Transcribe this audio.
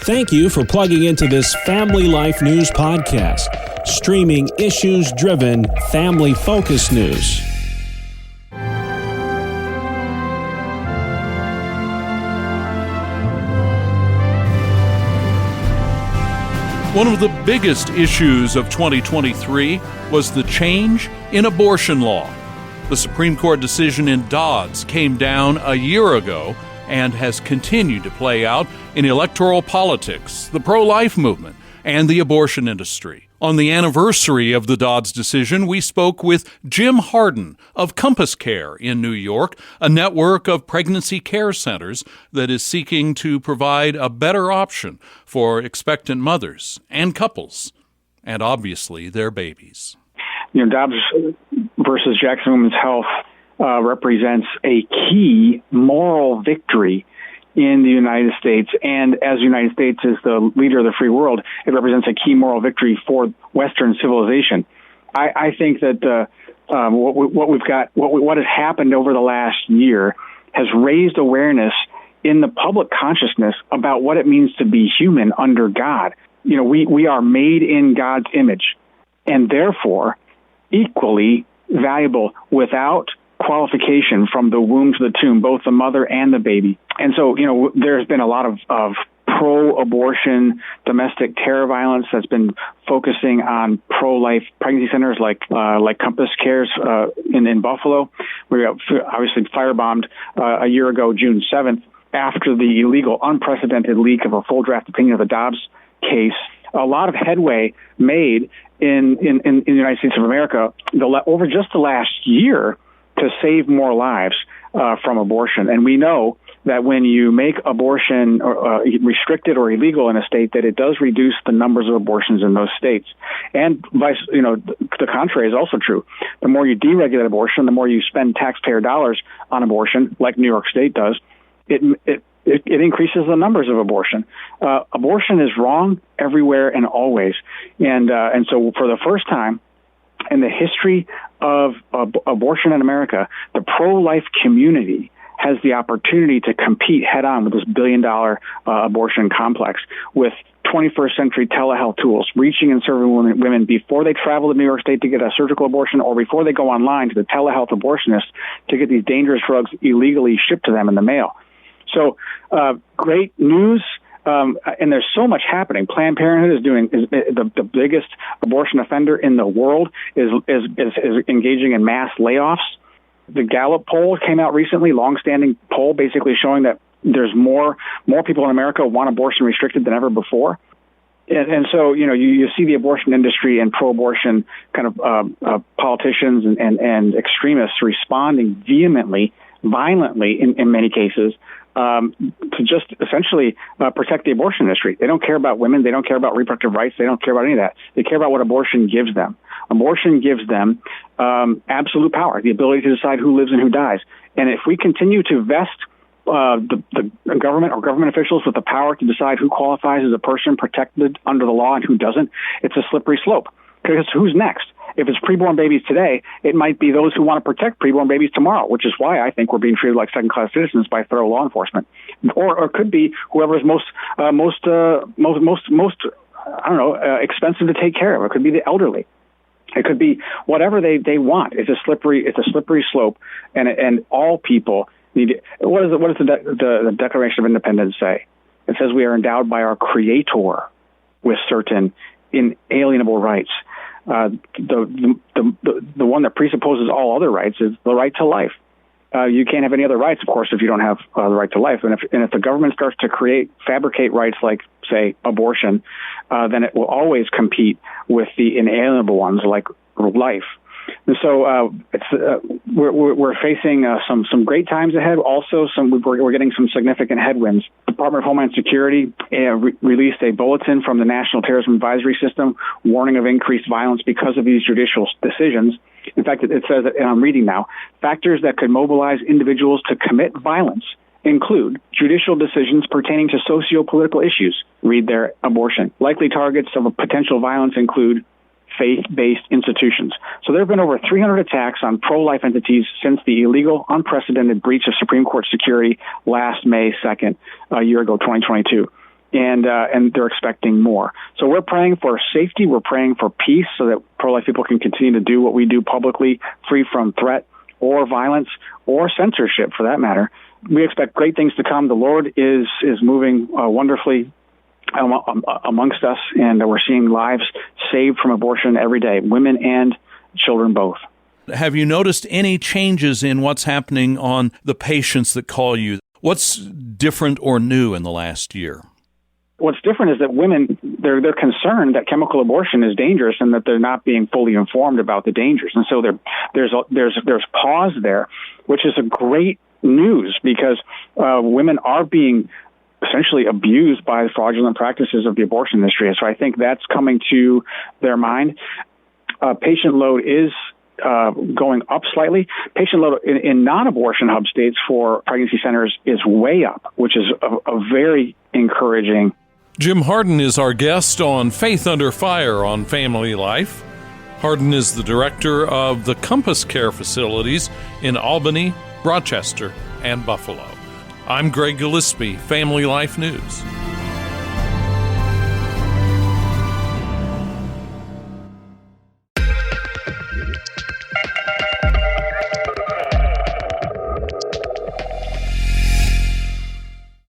Thank you for plugging into this Family Life News podcast, streaming issues-driven, family-focused news. One of the biggest issues of 2023 was the change in abortion law. The Supreme Court decision in Dodds came down a year ago and has continued to play out in electoral politics, the pro-life movement, and the abortion industry. On the anniversary of the Dodds decision, we spoke with Jim Harden of Compass Care in New York, a network of pregnancy care centers that is seeking to provide a better option for expectant mothers and couples, and obviously their babies. Dobbs versus Jackson Women's Health represents a key moral victory in the United States, and as the United States is the leader of the free world, it represents a key moral victory for Western civilization. I think that what has happened over the last year has raised awareness in the public consciousness about what it means to be human under God. We are made in God's image, and therefore equally valuable without qualification from the womb to the tomb, both the mother and the baby. And so, there's been a lot of pro-abortion domestic terror violence that's been focusing on pro-life pregnancy centers like Compass Care's in Buffalo. We obviously firebombed a year ago, June 7th, after the illegal, unprecedented leak of a full draft opinion of the Dobbs case. A lot of headway made in the United States of America over just the last year to save more lives from abortion. And we know that when you make abortion restricted or illegal in a state, that it does reduce the numbers of abortions in those states. And the contrary is also true. The more you deregulate abortion, the more you spend taxpayer dollars on abortion, like New York State does, it increases the numbers of abortion. Abortion is wrong everywhere and always. And so for the first time in the history of abortion in America, the pro-life community has the opportunity to compete head-on with this billion-dollar abortion complex with 21st century telehealth tools, reaching and serving women before they travel to New York State to get a surgical abortion or before they go online to the telehealth abortionist to get these dangerous drugs illegally shipped to them in the mail. So great news. And there's so much happening. Planned Parenthood is the biggest abortion offender in the world is engaging in mass layoffs. The Gallup poll came out recently, long-standing poll, basically showing that there's more people in America want abortion restricted than ever before. And so, you see the abortion industry and pro-abortion kind of politicians and extremists responding vehemently, violently in many cases, to just essentially protect the abortion industry. They don't care about women. They don't care about reproductive rights. They don't care about any of that. They care about what abortion gives them. Abortion gives them absolute power, the ability to decide who lives and who dies. And if we continue to vest the government or government officials with the power to decide who qualifies as a person protected under the law and who doesn't, it's a slippery slope. Because who's next? If it's preborn babies today, it might be those who want to protect preborn babies tomorrow, which is why I think we're being treated like second-class citizens by federal law enforcement, or it could be whoever is most expensive to take care of. It could be the elderly. It could be whatever they want. It's a slippery slope, and all people need it. What does the Declaration of Independence say? It says we are endowed by our Creator with certain inalienable rights. The one that presupposes all other rights is the right to life. You can't have any other rights, of course, if you don't have the right to life. And if the government starts to fabricate rights like, say, abortion, then it will always compete with the inalienable ones like life. And so we're facing some great times ahead. Also, we're getting some significant headwinds. The Department of Homeland Security released a bulletin from the National Terrorism Advisory System warning of increased violence because of these judicial decisions. In fact, it says, and I'm reading now, factors that could mobilize individuals to commit violence include judicial decisions pertaining to socio-political issues. Read there, abortion. Likely targets of a potential violence include faith-based institutions. So there have been over 300 attacks on pro-life entities since the illegal, unprecedented breach of Supreme Court security last May 2nd, a year ago, 2022. and they're expecting more. So we're praying for safety. We're praying for peace so that pro-life people can continue to do what we do publicly, free from threat or violence or censorship, for that matter. We expect great things to come. The Lord is moving wonderfully amongst us, and we're seeing lives saved from abortion every day, women and children both. Have you noticed any changes in what's happening on the patients that call you? What's different or new in the last year? What's different is that women, they're concerned that chemical abortion is dangerous and that they're not being fully informed about the dangers. And so there's pause there, which is a great news because women are being essentially abused by the fraudulent practices of the abortion industry. And so I think that's coming to their mind. Patient load is going up slightly. Patient load in non-abortion hub states for pregnancy centers is way up, which is a very encouraging. Jim Harden is our guest on Faith Under Fire on Family Life. Harden is the director of the Compass Care facilities in Albany, Rochester, and Buffalo. I'm Greg Gillespie, Family Life News.